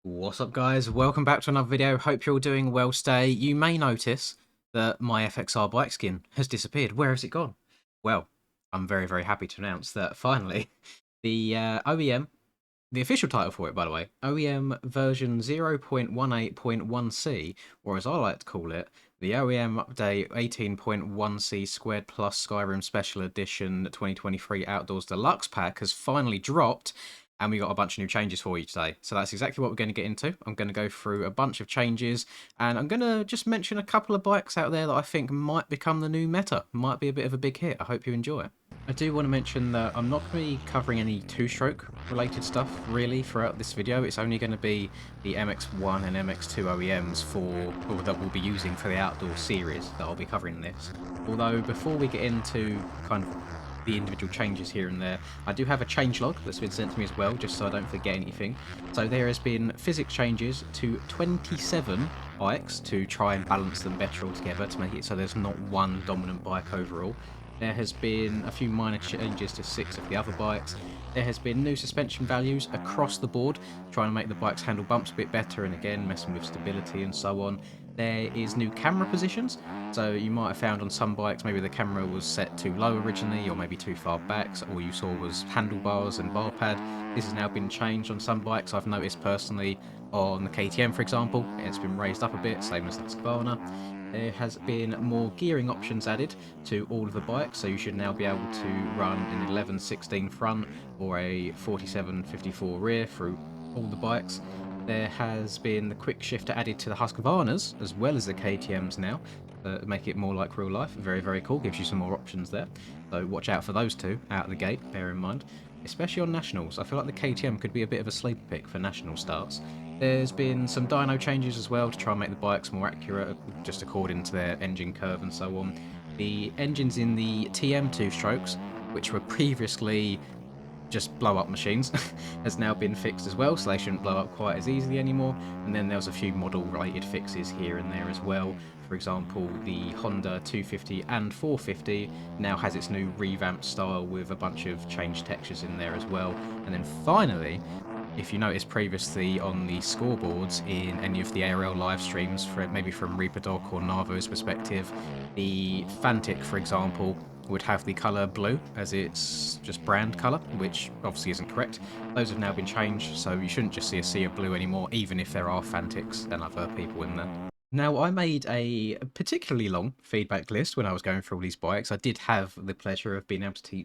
What's up, guys? Welcome back to another video. Hope you're all doing well today. You may notice that my FXR bike skin has disappeared. Where has it gone? Well, I'm very happy to announce that finally the OEM, the official title for it, by the way, OEM version 0.18.1c, or as I like to call it, the OEM update 18.1c squared plus Skyrim Special Edition 2023 Outdoors Deluxe Pack has finally dropped, and we got a bunch of new changes for you today. So that's exactly what we're going to get into. I'm going to go through a bunch of changes, and I'm going to just mention a couple of bikes out there that I think might become the new meta, might be a bit of a big hit. I hope you enjoy. I do want to mention that I'm not going to be covering any two-stroke related stuff really throughout this video. It's only going to be the MX-1 and MX-2 OEMs or that we'll be using for the outdoor series that I'll be covering this. Although before we get into kind of the individual changes here and there, I do have a changelog that's been sent to me as well, just so I don't forget anything. So there has been physics changes to 27 bikes to try and balance them better altogether to make it so there's not one dominant bike overall. There has been a few minor changes to 6 of the other bikes. There has been new suspension values across the board, trying to make the bikes handle bumps a bit better and again messing with stability and so on. There is new camera positions, so you might have found on some bikes maybe the camera was set too low originally or maybe too far back, so all you saw was handlebars and bar pad. This has now been changed on some bikes. I've noticed personally on the KTM, for example, it's been raised up a bit, same as the Husqvarna. There has been more gearing options added to all of the bikes, so you should now be able to run an 11/16 front or a 47/54 rear through all the bikes. There has been the quick shifter added to the Husqvarnas as well as the KTMs now, make it more like real life. Very cool, gives you some more options there. So watch out for those two out of the gate, bear in mind. Especially on Nationals, I feel like the KTM could be a bit of a sleeper pick for National starts. There's been some dyno changes as well to try and make the bikes more accurate, just according to their engine curve and so on. The engines in the TM two-strokes, which were previously just blow up machines, has now been fixed as well, so they shouldn't blow up quite as easily anymore. And then there was a few model related fixes here and there as well. For example, the Honda 250 and 450 now has its new revamped style with a bunch of changed textures in there as well. And then finally, if you noticed previously on the scoreboards in any of the ARL live streams, maybe from Reaperdoc or Navo's perspective, the Fantic, for example, would have the colour blue as its just brand colour, which obviously isn't correct. Those have now been changed, so you shouldn't just see a sea of blue anymore, even if there are Fantics and other people in there. Now, I made a particularly long feedback list when I was going through all these bikes. I did have the pleasure of being able to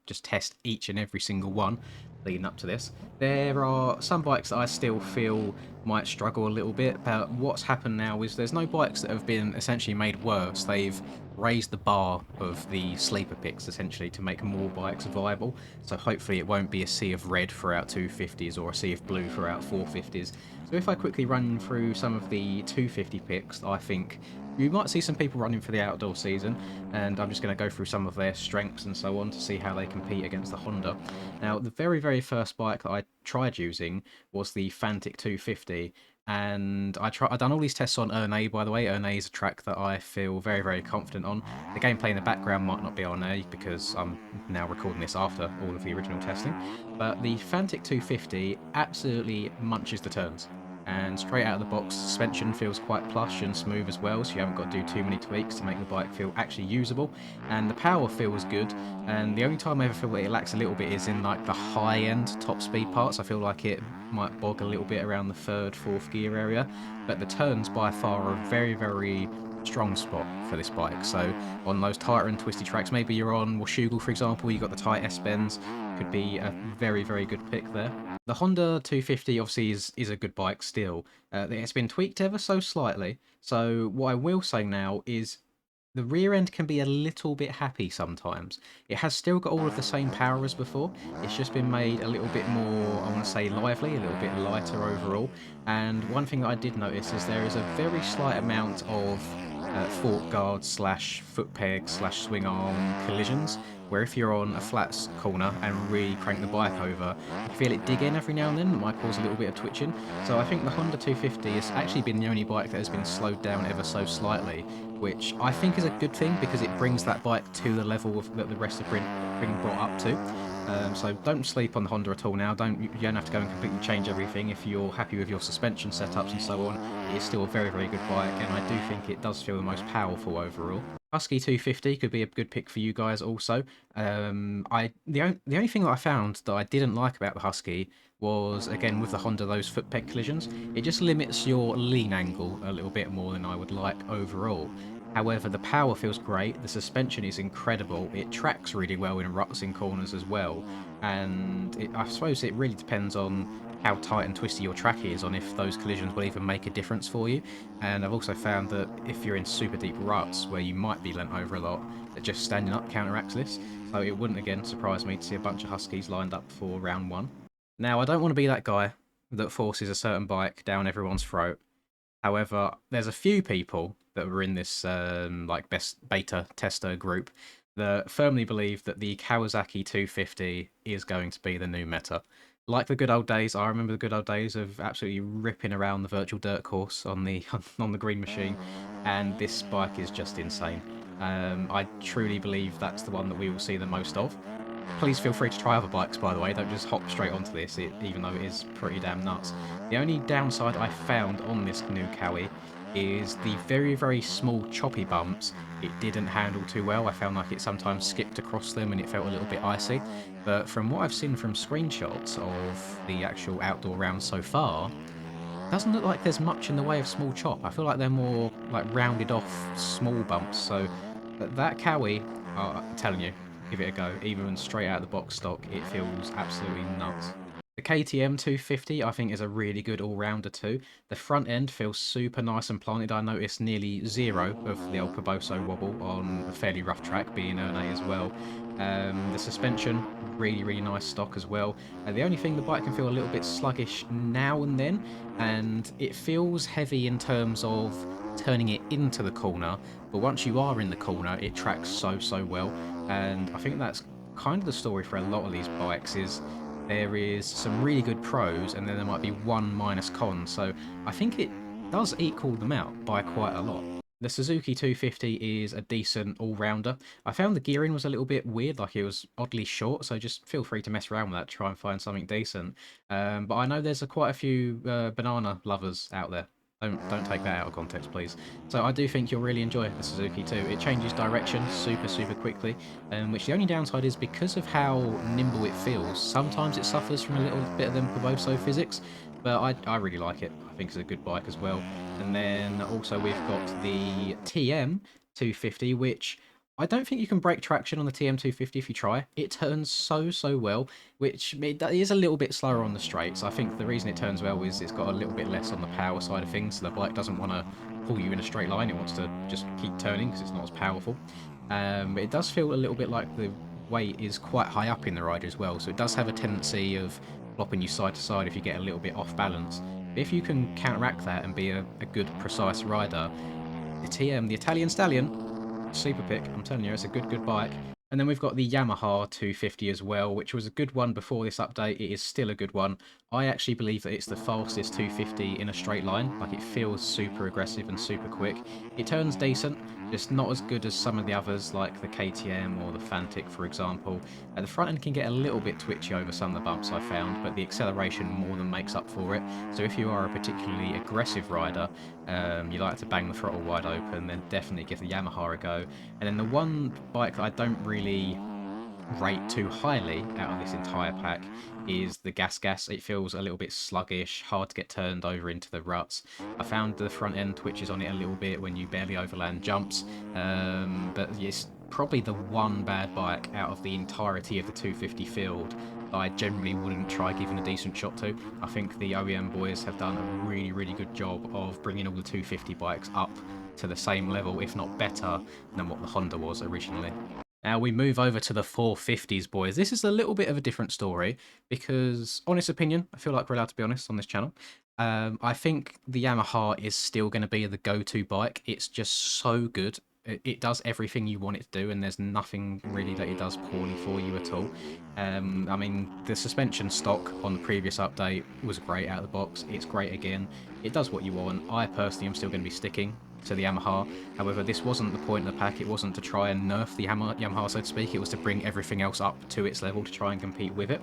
just test each and every single one leading up to this. There are some bikes that I still feel might struggle a little bit, but what's happened now is there's no bikes that have been essentially made worse. They've raised the bar of the sleeper picks essentially to make more bikes viable. So hopefully it won't be a sea of red throughout 250s or a sea of blue throughout 450s. So if I quickly run through some of the 250 picks, I think you might see some people running for the outdoor season, and I'm just going to go through some of their strengths and so on to see how they compete against the Honda. Now, the very first bike that I tried using was the Fantic 250, and I've done all these tests on Ernée, by the way. Ernée is a track that I feel very confident on. The gameplay in the background might not be on there because I'm now recording this after all of the original testing, but the Fantic 250 absolutely munches the turns. And straight out of the box, suspension feels quite plush and smooth as well, so you haven't got to do too many tweaks to make the bike feel actually usable. And the power feels good, and the only time I ever feel that it lacks a little bit is in like the high-end top speed parts. I feel like it might bog a little bit around the third, fourth gear area, but the turns by far are a very strong spot for this bike. So on those tighter and twisty tracks, maybe you're on Washougal, for example, you got the tight S-bends, could be a very good pick there. The Honda 250 obviously is a good bike still. It's been tweaked ever so slightly. So what I will say now is the rear end can be a little bit happy sometimes. It has still got all of the same power as before. It's just been made a little bit more, I want to say lively, a little bit lighter overall. And one thing that I did notice is there is a very slight amount of fork guard slash foot peg slash swing arm collisions where if you're on a flat corner and really crank the bike over, you feel it dig in every now and then. It might cause a little bit of twitching. So I think the Honda 250 has actually been the only bike that has been slowed down ever so slightly, which I think is a good thing because it brings that bike to the level that the rest of been brought up to. So don't sleep on the Honda at all now. You don't have to go and completely change everything. If you're happy with your suspension setups and so on, it is still a very, very good bike, and I do think it does feel the most powerful overall. Husky 250 could be a good pick for you guys also. The only thing that I found that I didn't like about the Husky was, again, with the Honda, those foot peg collisions. It just limits your lean angle a little bit more than I would like overall. However, the power feels great, the suspension is incredible, it tracks really well in ruts in corners as well, and I suppose it really depends on how tight and twisty your track is on if those collisions will even make a difference for you. And I've also found that if you're in super deep ruts where you might be lent over a lot, that just standing up counteracts this, so it wouldn't again surprise me to see a bunch of Huskies lined up for round one. Now, I don't want to be that guy that forces a certain bike down everyone's throat. However, there's a few people that were in this like best beta tester group that firmly believe that the Kawasaki 250 is going to be the new meta. Like the good old days, I remember the good old days of absolutely ripping around the virtual dirt course on the on the green machine, and this bike is just insane. I truly believe that's the one that we will see the most of. Please feel free to try other bikes, by the way. Don't just hop straight onto this, even though it is pretty damn nuts. The only downside I found on this new Kawi is the very, very small choppy bumps. It didn't handle too well. I found like it sometimes skipped across them and it felt a little bit icy. But from what I've seen from screenshots of the actual outdoor round so far, doesn't look like there's much in the way of small chop. I feel like they're more like rounded off small bumps. So that Kawi, I'm telling you, give it a go. Even straight out of the box stock, it feels absolutely nuts. The KTM 250, I think, is a really good all-rounder too. The front end feels super nice and planted. I noticed nearly zero of the old Caboso wobble on a fairly rough track, being Erne as well. The suspension, really, really nice stock as well. The only thing, the bike can feel a little bit sluggish now and then, and it feels heavy in terms of turning it into the corner, but once you are in the corner, it tracks so well. And I think that's kind of the story for a lot of these bikes is there is some really good pros and then there might be one minus con. So I think it does equal them out by quite a lot. The Suzuki 250 is a decent all-rounder. I found the gearing was a little bit weird, like it was oddly short, so just feel free to mess around with that, try and find something decent. But I know there's quite a few banana lovers out there. Don't take that out of context, please. So I do think you'll really enjoy the Suzuki too. It changes direction super quickly, which the only downside is because of how nimble it feels. Sometimes it suffers from a little bit of them Caboso physics, but I really like it. I think it's a good bike as well. And then also we've got the TM 250, which I don't think you can break traction on the TM250 if you try. It turns so well, which it is a little bit slower on the straights. I think the reason it turns well is it's got a little bit less on the power side of things, so the bike doesn't want to pull you in a straight line. It wants to just keep turning because it's not as powerful. But it does feel a little bit like the weight is quite high up in the rider as well, so it does have a tendency of flopping you side to side if you get a little bit off balance. If you can counteract that and be a good, precise rider, the TM, the Italian Stallion, super pick. I'm telling you, it's a good bike. And then we've got the Yamaha 250 as well, which was a good one before this update. It is still a good one. I actually believe that it's the fastest 250 in a straight line. Like, it feels super aggressive and super quick. It turns decent, just not as good as some of the others, like the KTM or the Fantic, for example. The front end can get a little bit twitchy over some of the bumps I found, but the acceleration more than makes up for it. So if you are a particularly aggressive rider, you like to bang the throttle wide open, then definitely give the Yamaha a go. And then the one bike that I don't really rate too highly out of this entire pack is the Gas. It feels a little bit sluggish, hard to get turned over into the ruts. I found the front end twitches on it a little bit when you barely overland jumps, but it's probably the one bad bike out of the entirety of the 250 field that I generally wouldn't try giving a decent shot to. I think the OEM boys have done a really good job of bringing all the 250 bikes up to the same level, if not better, than what the Honda was originally. Now we move over to the 450s, boys. This is a little bit of a different story because, honest opinion, I feel like we're allowed to be honest on this channel. I think the Yamaha is still going to be the go-to bike. It's just so good it does everything you want it to do, and there's nothing really that it does poorly for you at all. I mean, the suspension stock on the previous update was great out of the box. It's great again. It does what you want. I personally am still going to be sticking to the Yamaha. However, this wasn't the point of the pack. It wasn't to try and nerf the Yamaha, so to speak. It was to bring everything else up to its level to try and compete with it.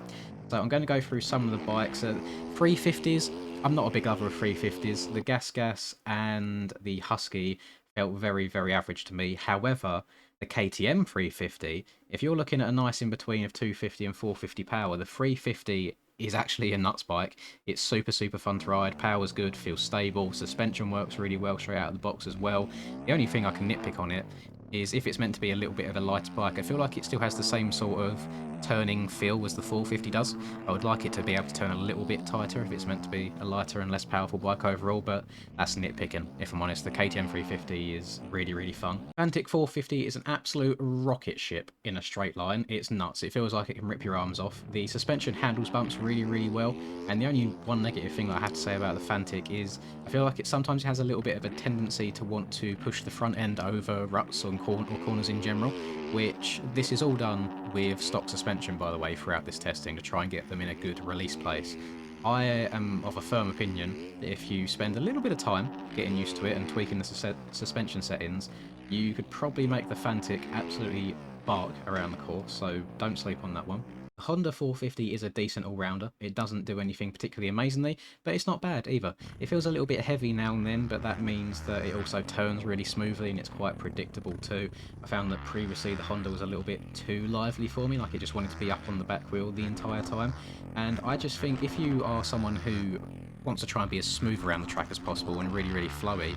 So I'm going to go through some of the bikes. 350s, I'm not a big lover of 350s. The Gas and the Husky felt very, very average to me. However, the KTM 350, if you're looking at a nice in between of 250 and 450 power, the 350 is actually a nuts bike. It's super, super fun to ride. Power's good, feels stable. Suspension works really well straight out of the box as well. The only thing I can nitpick on it is if it's meant to be a little bit of a lighter bike, I feel like it still has the same sort of turning feel as the 450 does. I would like it to be able to turn a little bit tighter if it's meant to be a lighter and less powerful bike overall, but that's nitpicking, if I'm honest. The KTM 350 is really, really fun. Fantic 450 is an absolute rocket ship in a straight line. It's nuts. It feels like it can rip your arms off. The suspension handles bumps really, really well, and the only one negative thing that I have to say about the Fantic is I feel like it sometimes has a little bit of a tendency to want to push the front end over ruts or corners in general, which this is all done with stock suspension, by the way, throughout this testing to try and get them in a good release place. I am of a firm opinion that if you spend a little bit of time getting used to it and tweaking the suspension settings, you could probably make the Fantic absolutely bark around the course, so don't sleep on that one. The Honda 450 is a decent all-rounder. It doesn't do anything particularly amazingly, but it's not bad either. It feels a little bit heavy now and then, but that means that it also turns really smoothly and it's quite predictable too. I found that previously the Honda was a little bit too lively for me, like it just wanted to be up on the back wheel the entire time. And I just think if you are someone who wants to try and be as smooth around the track as possible and really, really flowy,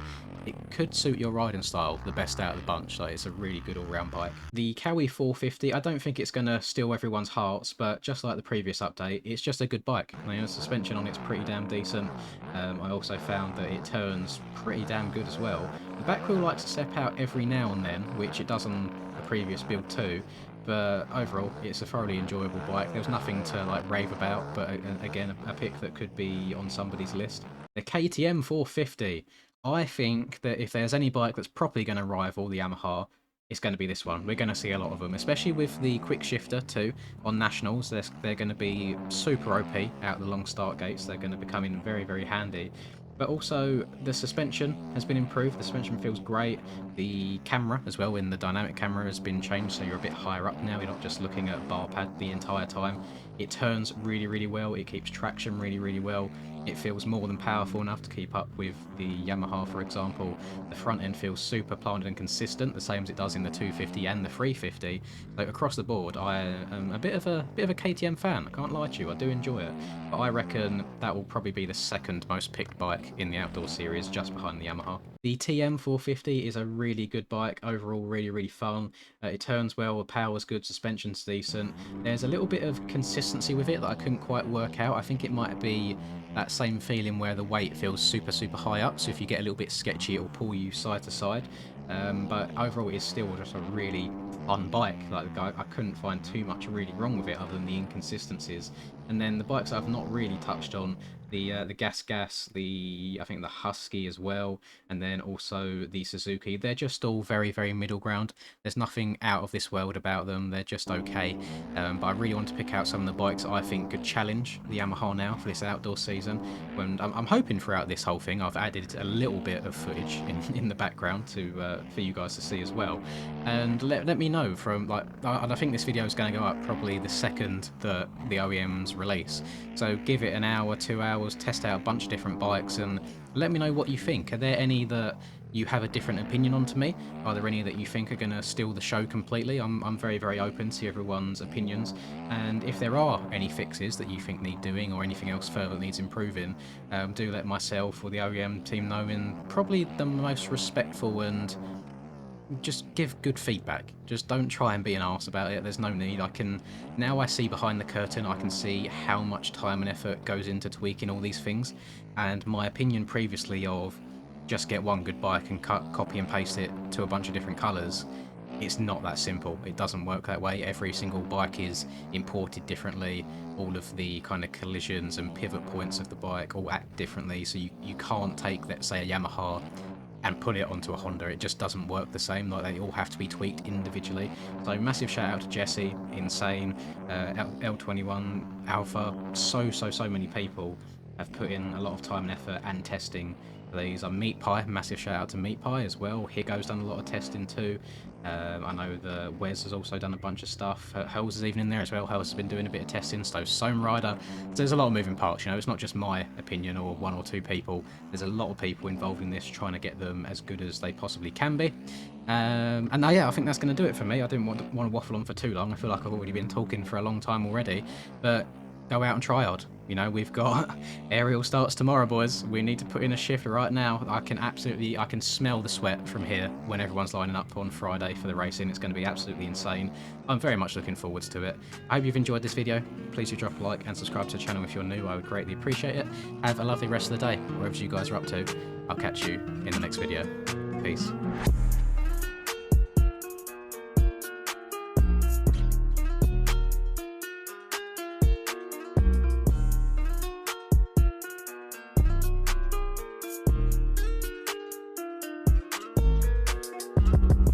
it could suit your riding style the best out of the bunch. Like, it's a really good all-round bike. The Kawi 450, I don't think it's going to steal everyone's hearts, but just like the previous update, it's just a good bike. You know, the suspension on it's pretty damn decent. I also found that it turns pretty damn good as well. The back wheel likes to step out every now and then, which it does on the previous build too, but overall it's a thoroughly enjoyable bike. There was nothing to like rave about, but again, a pick that could be on somebody's list. The KTM 450, I think that if there's any bike that's properly going to rival the Yamaha, it's going to be this one. We're going to see a lot of them, especially with the quick shifter too on nationals. They're going to be super OP out the long start gates. They're going to become in very, very handy. But also the suspension has been improved. The suspension feels great. The camera as well, in the dynamic camera, has been changed, so you're a bit higher up now. You're not just looking at a bar pad the entire time. It turns really, really well. It keeps traction really, really well. It feels more than powerful enough to keep up with the Yamaha, for example. The front end feels super planted and consistent, the same as it does in the 250 and the 350. So across the board, I am a bit of a KTM fan. I can't lie to you, I do enjoy it. But I reckon that will probably be the second most picked bike in the outdoor series, just behind the Yamaha. The TM 450 is a really good bike, overall really, really fun. It turns well, the power's good, suspension's decent. There's a little bit of consistency with it that I couldn't quite work out. I think it might be that same feeling where the weight feels super, super high up, so if you get a little bit sketchy, it will pull you side to side. But overall, it's still just a really fun bike. Like, I couldn't find too much really wrong with it other than the inconsistencies. And then the bikes I've not really touched on, the Gas, I think the Husky as well, and then also the Suzuki, they're just all very, very middle ground. There's nothing out of this world about them. They're just okay. But I really want to pick out some of the bikes I think could challenge the Yamaha now for this outdoor season. When I'm hoping throughout this whole thing, I've added a little bit of footage in the background to for you guys to see as well. And let me know from, like, and I think this video is going to go up probably the second that the OEMs release. So give it an hour, 2 hours, test out a bunch of different bikes, and let me know what you think. Are there any that you have a different opinion on to me? Are there any that you think are going to steal the show completely? I'm very, very open to everyone's opinions. And if there are any fixes that you think need doing or anything else further that needs improving, do let myself or the OEM team know in probably the most respectful and just give good feedback. Just don't try and be an arse about it. There's no need. Now I see behind the curtain, I can see how much time and effort goes into tweaking all these things. And my opinion previously of just get one good bike and copy and paste it to a bunch of different colours, it's not that simple. It doesn't work that way. Every single bike is imported differently. All of the kind of collisions and pivot points of the bike all act differently. So you can't take, let's say, a Yamaha and put it onto a Honda. It just doesn't work the same. Like, they all have to be tweaked individually. So massive shout out to Jesse, Insane, L21 Alpha. So many people have put in a lot of time and effort and testing for these. Meat Pie, massive shout out to Meat Pie as well. Higo's done a lot of testing too. I know the Wes has also done a bunch of stuff. Hells is even in there as well. Hells has been doing a bit of testing. So Soam Rider. So there's a lot of moving parts. You know, it's not just my opinion or one or two people. There's a lot of people involved in this trying to get them as good as they possibly can be. And yeah, I think that's going to do it for me. I didn't want to waffle on for too long. I feel like I've already been talking for a long time already. But go out and try hard. You know, we've got aerial starts tomorrow, boys. We need to put in a shift right now. I can smell the sweat from here when everyone's lining up on Friday for the racing. It's going to be absolutely insane. I'm very much looking forwards to it. I hope you've enjoyed this video. Please do drop a like and subscribe to the channel if you're new. I would greatly appreciate it. Have a lovely rest of the day, wherever you guys are up to. I'll catch you in the next video. Peace.